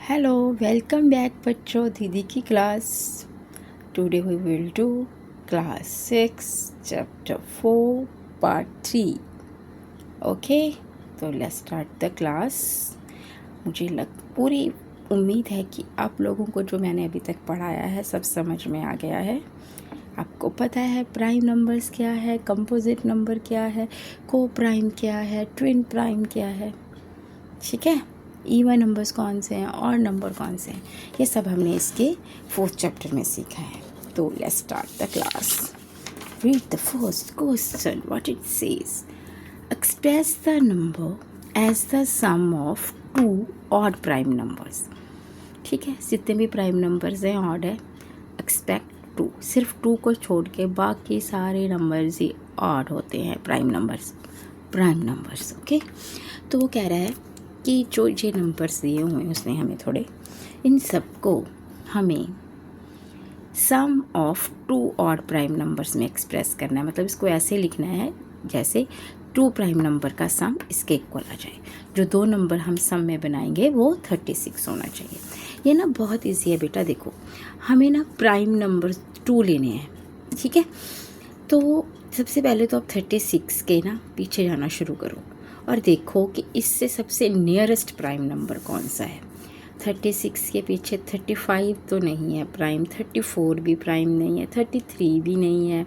Hello, welcome back बच्चों दीदी की क्लास। Today we will do class 6 chapter 4 part 3। Okay, तो लेट्स स्टार्ट द क्लास। मुझे पूरी उम्मीद है कि आप लोगों को जो मैंने अभी तक पढ़ाया है सब समझ में आ गया है। आपको पता है प्राइम नंबर्स क्या है, कंपोजिट नंबर क्या है, को प्राइम क्या है, ट्विन प्राइम क्या है। ठीक है, इवन नंबर्स कौन से हैं और नंबर कौन से हैं, ये सब हमने इसके 4th चैप्टर में सीखा है। तो let's start the class. Read the first question what it says. Express the number as the sum of 2 odd prime numbers. ठीक है, जितने भी प्राइम नंबर्स हैं ऑड है, एक्सपेक्ट 2, सिर्फ 2 को छोड़ के बाकी सारे नंबर्स ही ऑड होते हैं, प्राइम नंबर्स। ओके, तो वो कह रहा है कि जो ये नंबर्स दिए हुए हैं उसने हमें थोड़े, इन सबको हमें सम ऑफ 2 ऑड प्राइम नंबर्स में एक्सप्रेस करना है। मतलब इसको ऐसे लिखना है जैसे 2 प्राइम नंबर का सम इसके इक्वल आ जाए। जो 2 नंबर हम सम में बनाएंगे वो 36 होना चाहिए। ये ना बहुत ईजी है बेटा। देखो, हमें ना प्राइम नंबर 2 लेने हैं। ठीक है, तो सबसे पहले तो आप 36 के ना पीछे जाना शुरू करो और देखो कि इससे सबसे नियरेस्ट प्राइम नंबर कौन सा है। 36 के पीछे 35 तो नहीं है प्राइम, 34 भी प्राइम नहीं है, 33 भी नहीं है,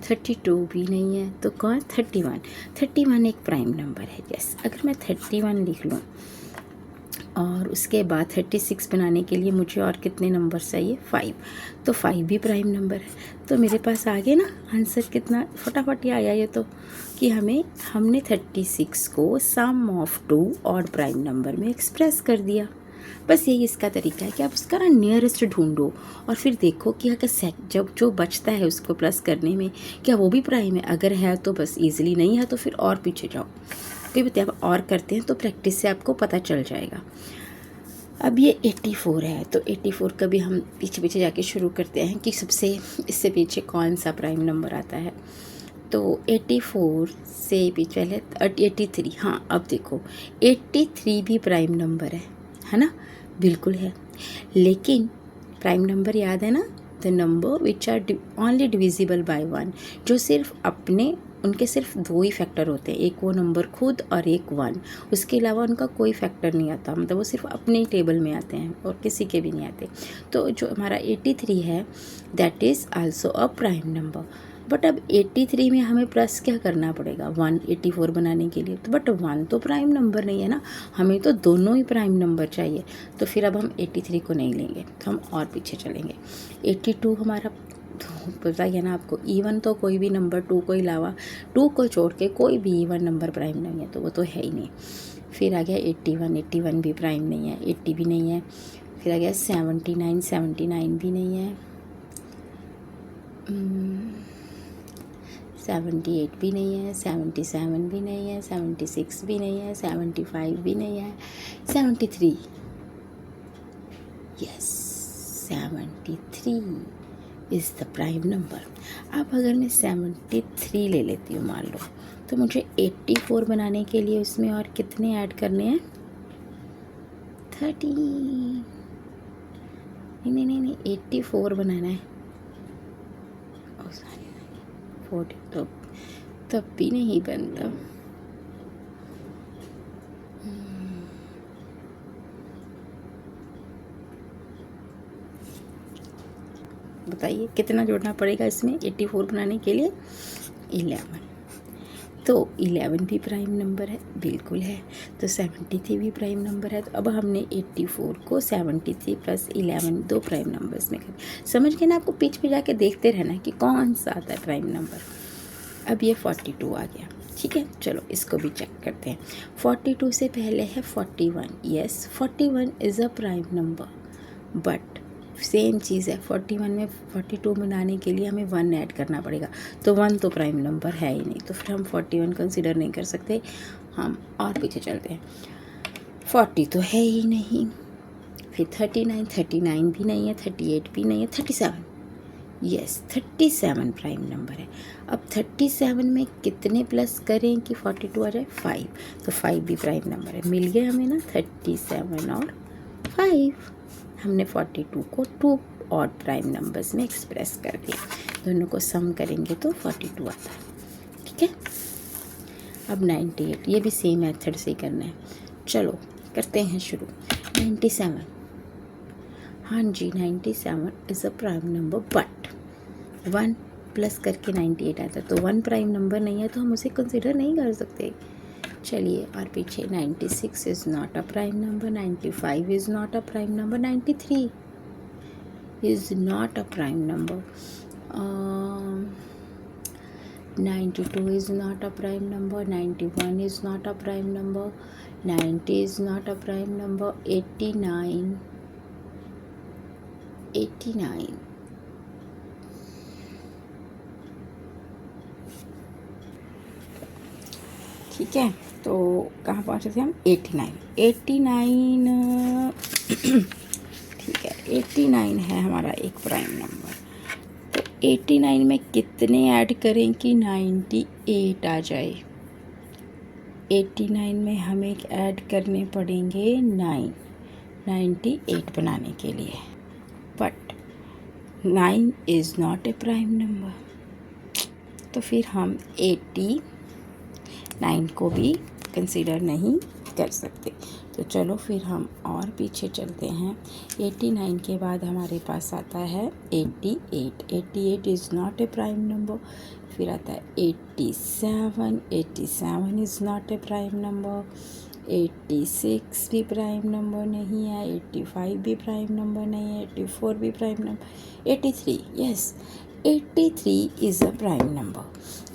32 भी नहीं है, तो कौन? 31 एक प्राइम नंबर है। यस, अगर मैं 31 लिख लूँ और उसके बाद 36 बनाने के लिए मुझे और कितने नंबर चाहिए? 5, तो 5 भी प्राइम नंबर है। तो मेरे पास आ गया ना आंसर। कितना फटाफट ही आया ये तो, कि हमने 36 को सम ऑफ 2 ऑड प्राइम नंबर में एक्सप्रेस कर दिया। बस यही इसका तरीका है कि आप उसका ना नियरेस्ट ढूंढो और फिर देखो कि अगर जब जो बचता है उसको प्लस करने में क्या वो भी प्राइम है। अगर है तो बस ईजिली, नहीं है तो फिर और पीछे जाओ। कोई भी आप और करते हैं तो प्रैक्टिस से आपको पता चल जाएगा। अब ये 84 है, तो 84 का भी हम पीछे पीछे जाके शुरू करते हैं कि सबसे इससे पीछे कौन सा प्राइम नंबर आता है। तो 84 से पीछे पहले 83। हाँ, अब देखो 83 भी प्राइम नंबर है ना? बिल्कुल है, लेकिन प्राइम नंबर याद है ना? The number which are only divisible by 1, जो सिर्फ उनके सिर्फ 2 ही फैक्टर होते हैं, एक वो नंबर खुद और एक 1। उसके अलावा उनका कोई फैक्टर नहीं आता, मतलब वो सिर्फ अपने ही टेबल में आते हैं और किसी के भी नहीं आते। तो जो हमारा 83 है that is also a prime number. But अब 83 में हमें प्लस क्या करना पड़ेगा? 184 बनाने के लिए। तो बट 1 तो प्राइम नंबर नहीं है ना, हमें तो दोनों ही प्राइम नंबर चाहिए। तो फिर अब हम 83 को नहीं लेंगे, तो हम और पीछे चलेंगे। 82 हमारा पता है ना आपको, इवन तो कोई भी नंबर 2 को अलावा 2 को छोड़ के कोई भी इवन नंबर प्राइम नहीं है, तो वो तो है ही नहीं। फिर आ गया 81 भी प्राइम नहीं है, 80 भी नहीं है। फिर आ गया 79 भी नहीं है, 78 भी नहीं है, 77 भी नहीं है, 76 भी नहीं है, 75 भी नहीं है, 73। Yes, 73 is the prime number. अब अगर मैं 73 ले लेती हूँ मान लो, तो मुझे 84 बनाने के लिए उसमें और कितने ऐड करने हैं? 30। नहीं, 84 बनाना है। ओ सॉरी, 40 तो तब भी नहीं बनता। बताइए कितना जोड़ना पड़ेगा इसमें 84 बनाने के लिए? 11। तो 11 भी प्राइम नंबर है, बिल्कुल है। तो 73 भी प्राइम नंबर है। तो अब हमने 84 को 73 प्लस 11 2 प्राइम नंबर्स में कर, समझ गए ना? आपको पीछे जाके देखते रहना कि कौन सा आता है प्राइम नंबर। अब ये 42 आ गया। ठीक है, चलो इसको भी चेक करते हैं। 42 से पहले है 41। Yes, 41 is a prime number, but same चीज़ है। 41 में 42 बनाने के लिए हमें 1 ऐड करना पड़ेगा, तो 1 तो प्राइम नंबर है ही नहीं, तो फिर हम 41 कंसिडर नहीं कर सकते। हम और पीछे चलते हैं। 40 तो है ही नहीं। फिर 39 भी नहीं है, 38 भी नहीं है, 37। यस, 37 प्राइम नंबर है। अब 37 में कितने प्लस करें कि 42 आ जाए? 5। तो 5 भी प्राइम नंबर है। मिल गया हमें ना 37 और 5। हमने 42 को 2 ऑड प्राइम नंबर्स में एक्सप्रेस कर दिया। दोनों को सम करेंगे तो 42 आता है। ठीक है, अब 98, ये भी सेम मेथड से ही करना है। चलो करते हैं शुरू। 97, हाँ जी 97 is a prime number, but 1 plus करके 98 आता है, तो 1 प्राइम नंबर नहीं है तो हम उसे कंसिडर नहीं कर सकते। चलिए और पीछे 96 is not a prime number, 95 is not a prime number, 93 is not a prime number, 92 is not a prime number, 91 is not a prime number, 90 is not a prime number, 89 ठीक है। तो कहाँ पहुँचे थे हम? 89 ठीक है, 89 है हमारा एक प्राइम नंबर। तो 89 में कितने ऐड करें कि 98 आ जाए? 89 में हमें ऐड करने पड़ेंगे 9, 98 बनाने के लिए, but 9 is not a prime number, तो फिर हम 89 को भी कंसीडर नहीं कर सकते। तो चलो फिर हम और पीछे चलते हैं। 89 के बाद हमारे पास आता है 88, 88 is not a prime number. फिर आता है 87, 87 is not a prime number, 86 भी प्राइम नंबर नहीं है, 85 भी प्राइम नंबर नहीं है, 84 भी prime number, 83, yes 83 is a prime number.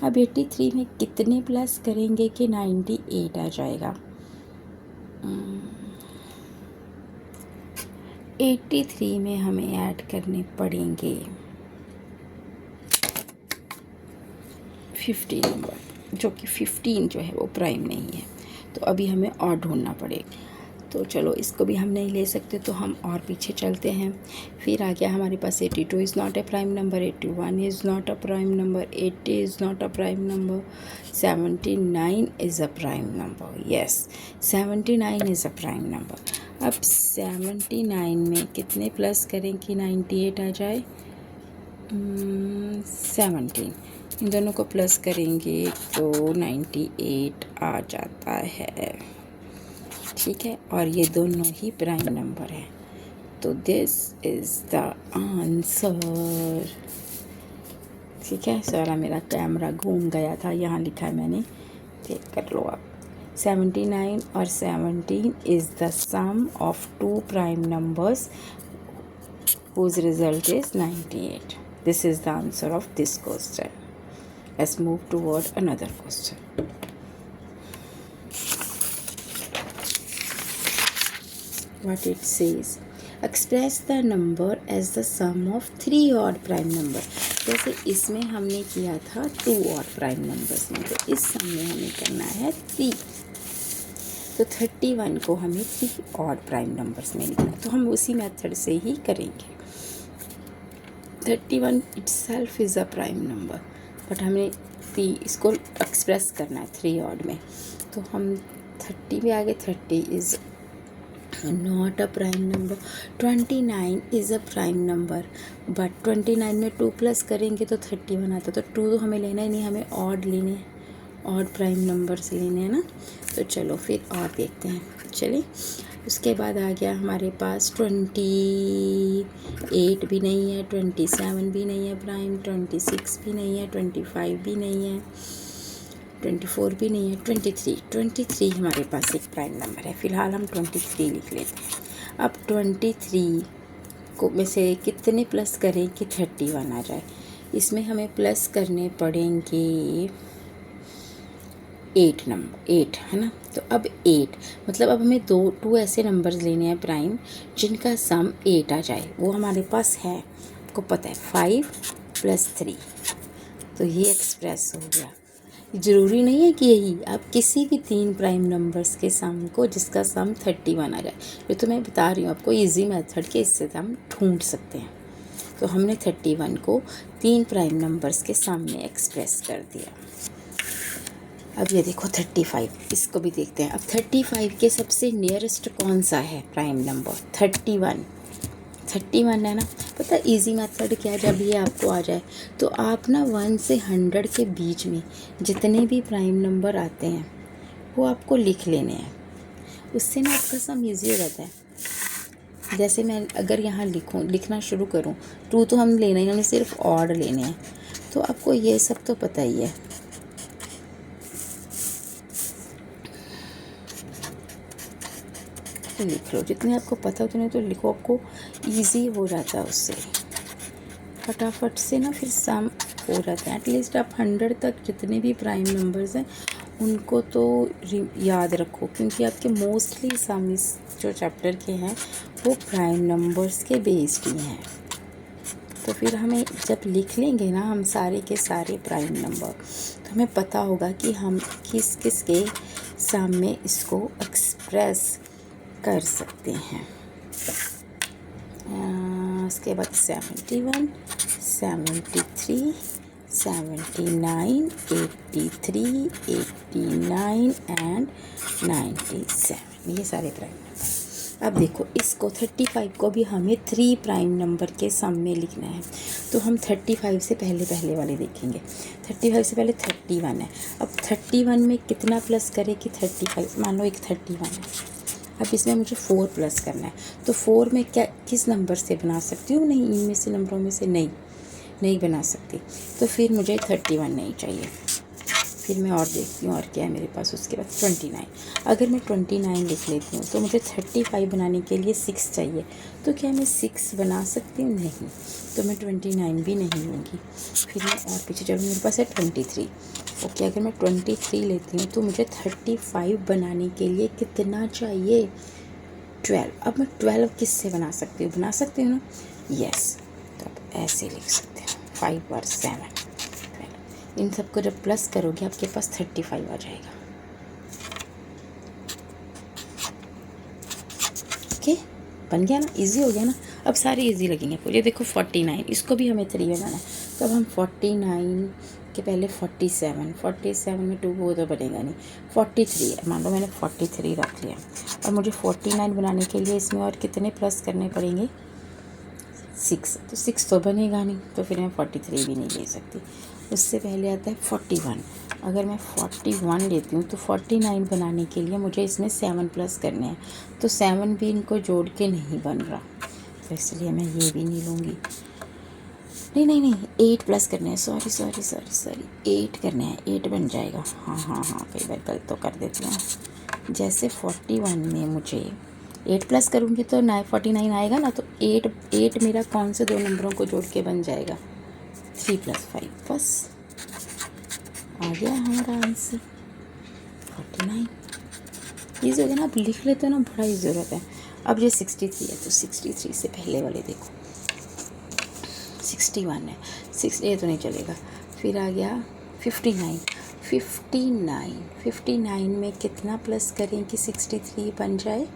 अब 83 में कितने प्लस करेंगे कि 98 आ जाएगा? 83 में हमें ऐड करने पड़ेंगे 15 नंबर, जो कि 15 जो है वो प्राइम नहीं है, तो अभी हमें और ढूंढना पड़ेगा। तो चलो इसको भी हम नहीं ले सकते, तो हम और पीछे चलते हैं। फिर आ गया हमारे पास 82 is not a prime number, 81 is not a prime number, 80 is not a prime number, 79 is a prime number, yes 79 is a prime number. अब 79 में कितने प्लस करें कि 98 आ जाए? 17, इन दोनों को प्लस करेंगे तो 98 आ जाता है। ठीक है, और ये दोनों ही प्राइम नंबर हैं, तो दिस इज़ द आंसर। ठीक है, सारा मेरा कैमरा घूम गया था, यहाँ लिखा है मैंने, चेक कर लो आप। 79 और 17 is the sum of 2 prime numbers whose result is 98. This is the answer of this question. Let's move toward another question. What it says, express the number as the sum of 3 odd prime number. जैसे इसमें हमने किया था 2 odd prime numbers में, तो इस सम में हमें करना है 3। तो 31 को हमें 3 odd prime numbers में लिखना है, तो हम उसी मेथड से ही करेंगे। 31 itself is a prime number, but हमें इसको एक्सप्रेस करना है 3 odd में, तो हम 30 में आगे 30 is not a prime number, 29 is a prime number, but 29 में 2 प्लस करेंगे तो 31 आता, तो 2 तो हमें लेना ही नहीं, हमें ऑड लेने हैं, ऑड प्राइम नंबर्स लेने हैं ना। तो चलो फिर और देखते हैं। चलिए उसके बाद आ गया हमारे पास 28 भी नहीं है, 27 भी नहीं है प्राइम, 26 भी नहीं है, 25 भी नहीं है, 24 भी नहीं है, 23 हमारे पास एक प्राइम नंबर है। फ़िलहाल हम 23 लिख लेते हैं। अब 23 को में से कितने प्लस करें कि 31 आ जाए? इसमें हमें प्लस करने पड़ेंगे 8 है ना। तो अब 8 मतलब अब हमें 2 ऐसे नंबर्स लेने हैं प्राइम जिनका सम 8 आ जाए। वो हमारे पास है, आपको पता है 5 + 3, तो ये एक्सप्रेस हो गया। ज़रूरी नहीं है कि यही, आप किसी भी 3 प्राइम नंबर्स के सम को जिसका सम 31 आ जाए, ये तो मैं बता रही हूँ आपको इजी मेथड के, इससे हम ढूंढ सकते हैं। तो हमने 31 को 3 प्राइम नंबर्स के सम में एक्सप्रेस कर दिया। अब ये देखो 35, इसको भी देखते हैं। अब 35 के सबसे नियरेस्ट कौन सा है प्राइम नंबर? 31 है ना। पता इजी मेथड क्या है, जब ये आपको आ जाए तो आप ना 1 से 100 के बीच में जितने भी प्राइम नंबर आते हैं वो आपको लिख लेने हैं। उससे ना आपका सम ईजी हो जाता है। जैसे मैं अगर यहाँ लिखना शुरू करूँ, 2 तो हम लेना ही, हमें सिर्फ ऑड लेने हैं, तो आपको ये सब तो पता ही है। तो लिख लो, जितने आपको पता उतने तो लिखो, आपको इजी हो जाता है उससे, फटाफट से ना फिर सम हो जाते हैं। एटलीस्ट आप 100 तक जितने भी प्राइम नंबर्स हैं उनको तो याद रखो, क्योंकि आपके मोस्टली सम इस जो चैप्टर के हैं वो प्राइम नंबर्स के बेस्ड ही हैं। तो फिर हमें जब लिख लेंगे ना हम सारे के सारे प्राइम नंबर, तो हमें पता होगा कि हम किस किस के सम में इसको एक्सप्रेस कर सकते हैं। उसके बाद 71, 73, 79, 83, 89 एंड 97, ये सारे प्राइम नंबर। अब देखो इसको 35 को भी हमें 3 प्राइम नंबर के सम में लिखना है, तो हम 35 से पहले वाले देखेंगे। 35 से पहले 31 है। अब 31 में कितना प्लस करें कि 35, मान लो एक 31 है, अब इसमें मुझे 4 प्लस करना है, तो 4 में क्या किस नंबर से बना सकती हूँ? नहीं, इनमें से नंबरों में से नहीं बना सकती, तो फिर मुझे 31 नहीं चाहिए। फिर मैं और देखती हूँ और क्या है मेरे पास। उसके बाद 29, अगर मैं 29 लिख लेती हूँ तो मुझे 35 बनाने के लिए 6 चाहिए, तो क्या मैं 6 बना सकती हूँ? नहीं, तो मैं 29 भी नहीं लूँगी। फिर मैं और पीछे चलूँ, मेरे पास है 23। ओके, अगर मैं 23 लेती हूँ तो मुझे 35 बनाने के लिए कितना चाहिए? 12। अब मैं 12 किससे बना सकती हूँ? बना सकती हूँ ना? यस, तो अब ऐसे लिख सकते हैं 5 और 7, 12। इन सबको जब प्लस करोगे आपके पास 35 आ जाएगा। ओके, बन गया ना, इजी हो गया ना। अब सारे इजी लगेंगे पूरे। देखो 49, इसको भी हमें 3 बनाना है, तो अब हम 49 के पहले 47 में 2 वो तो बनेगा नहीं। 43 है, मान लो मैंने 43 रख लिया, और मुझे 49 बनाने के लिए इसमें और कितने प्लस करने पड़ेंगे? 6, तो 6 तो बनेगा नहीं, तो फिर मैं 43 भी नहीं ले सकती। उससे पहले आता है 41, अगर मैं 41 लेती हूँ तो 49 बनाने के लिए मुझे इसमें 7 प्लस करने हैं, तो 7 भी इनको जोड़ के नहीं बन रहा, तो इसलिए मैं ये भी नहीं लूँगी। नहीं, 8 प्लस करने हैं, सॉरी 8 करने हैं, 8 बन जाएगा। हाँ, कई बार गलत तो कर देती हूँ। जैसे 41 में मुझे 8 प्लस करूँगी तो 49 आएगा ना, तो 8 मेरा कौन से 2 नंबरों को जोड़ के बन जाएगा? 3 + 5, बस आ गया हमारा आंसर 49। ईजी हो गया ना। अब लिख लेते हैं ना, बड़ा ईजी हो जाता है। अब ये 63 है, तो 63 से पहले वाले देखो, 61 है, 6 ये तो नहीं चलेगा। फिर आ गया 59 में कितना प्लस करें कि 63 बन जाए?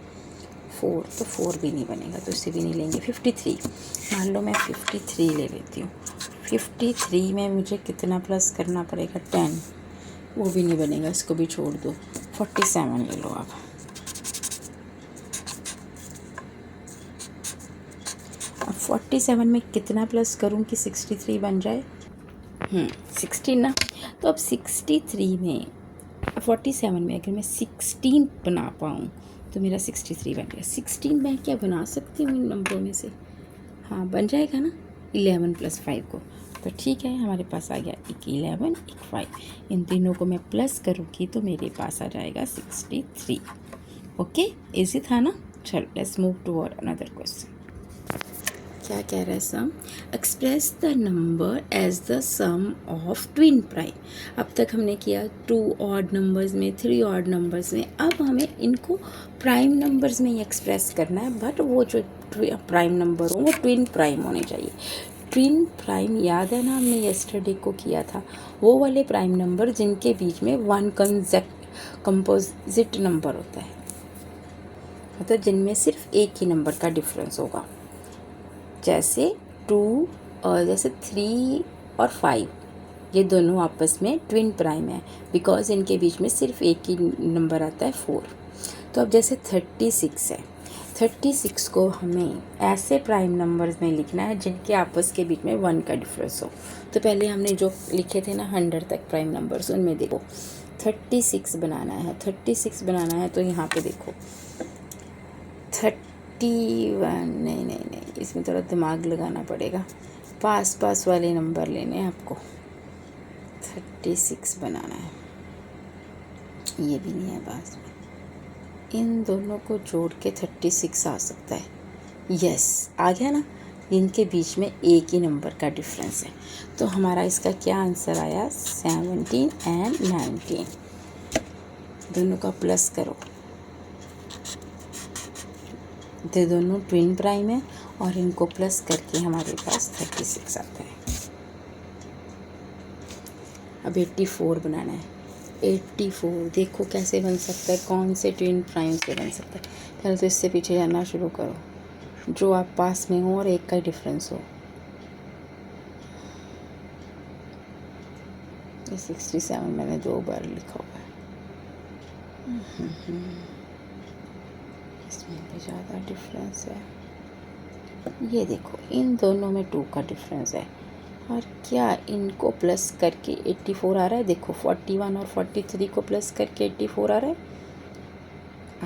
4, तो 4 भी नहीं बनेगा, तो इसे भी नहीं लेंगे। 53, मान लो मैं 53 ले लेती हूँ। 53 में मुझे कितना प्लस करना पड़ेगा? 10, वो भी नहीं बनेगा, इसको भी छोड़ दो। 47 ले लो आप। अब 47 में कितना प्लस करूँ कि 63 बन जाए? 16 ना। तो अब 63 में 47 में अगर मैं 16 बना पाऊँ तो मेरा 63 बन गया। 16 मैं क्या बना सकती हूँ इन नंबरों में से? हाँ, बन जाएगा ना 11 + 5 को, तो ठीक है, हमारे पास आ गया एक 11, एक 5। इन तीनों को मैं प्लस करूँगी तो मेरे पास आ जाएगा 63। ओके, इजी था ना। चलो let's move toward another question. क्या कह रहा है sum? Express the number as the sum of twin prime. अब तक हमने किया 2 ऑड नंबर्स में, 3 ऑड नंबर्स में। अब हमें इनको प्राइम नंबर्स में ही एक्सप्रेस करना है, बट वो जो प्राइम नंबर हो वो ट्विन प्राइम होने चाहिए। ट्विन प्राइम याद है ना, हमने येस्टरडे को किया था, वो वाले प्राइम नंबर जिनके बीच में 1 कंपोजिट नंबर होता है, मतलब जिनमें सिर्फ एक ही नंबर का डिफरेंस होगा। जैसे 2 और जैसे 3 और 5, ये दोनों आपस में ट्विन प्राइम है, बिकॉज इनके बीच में सिर्फ एक ही नंबर आता है 4। तो अब जैसे 36 है, 36 को हमें ऐसे प्राइम नंबर्स में लिखना है जिनके आपस के बीच में 1 का डिफरेंस हो। तो पहले हमने जो लिखे थे ना 100 तक प्राइम नंबर्स, उनमें देखो 36 बनाना है। 36 बनाना है तो यहाँ पे देखो 31, नहीं, इसमें थोड़ा दिमाग लगाना पड़ेगा। पास वाले नंबर लेने हैं आपको। 36 बनाना है, ये भी नहीं है पास में। इन दोनों को जोड़ के 36 आ सकता है। यस, आ गया ना। इनके बीच में एक ही नंबर का डिफरेंस है। तो हमारा इसका क्या आंसर आया? 17 एंड 19। दोनों का प्लस करो। ये दोनों ट्विन प्राइम है और इनको प्लस करके हमारे पास 36 आता है। अब 84 बनाना है। 84 देखो कैसे बन सकता है, कौन से ट्विन प्राइम से बन सकता है। पहले तो इससे पीछे जाना शुरू करो, जो आप पास में हो और एक का डिफरेंस हो। ये 67 मैंने 2 बार लिखा हुआ है। इसमें भी ज़्यादा डिफरेंस है। ये देखो इन दोनों में 2 का डिफरेंस है। और क्या इनको प्लस करके 84 आ रहा है? देखो 41 और 43 को प्लस करके 84 आ रहा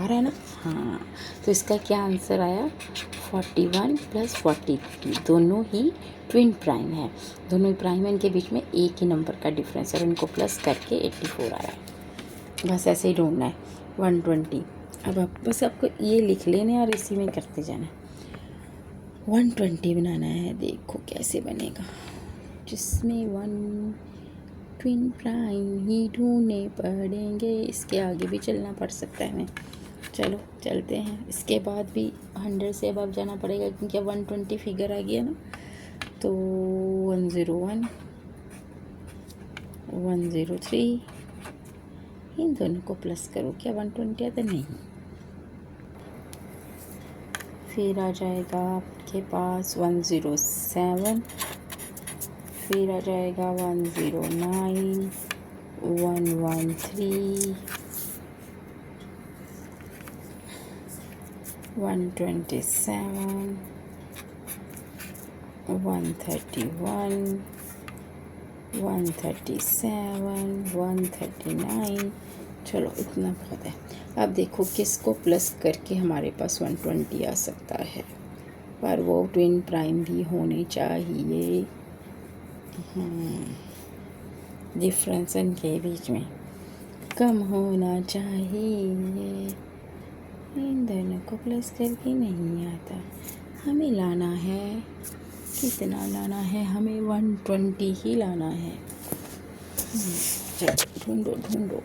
है, ना? हाँ, तो इसका क्या आंसर आया? 41 + 43। दोनों ही ट्विन प्राइम है, दोनों ही प्राइम है, इनके बीच में एक ही नंबर का डिफरेंस है और इनको प्लस करके 84 आया है। बस ऐसे ही ढूंढना है। 120। अब आप बस आपको ये लिख लेना और इसी में करते जाना। 120 बनाना है। देखो कैसे बनेगा, जिसमें 1 ट्विन प्राइम ही ढूंढने पड़ेंगे। इसके आगे भी चलना पड़ सकता है हमें। चलो चलते हैं। इसके बाद भी 100 से अब जाना पड़ेगा क्योंकि 120 फिगर आ गया ना। तो 101, 103, इन दोनों को प्लस करो। क्या 120 आता? नहीं। फिर आ जाएगा आपके पास 107, फिर आ जाएगा 109, 113, 127, 131, 137, 139। चलो इतना बहुत है। अब देखो किसको प्लस करके हमारे पास 120 आ सकता है, पर वो ट्विन प्राइम भी होने चाहिए। डिफरेंस इनके बीच में कम होना चाहिए। इन दोनों को प्लस करके नहीं आता। हमें लाना है, कितना लाना है? हमें 120 ही लाना है। चलो ढूंढो।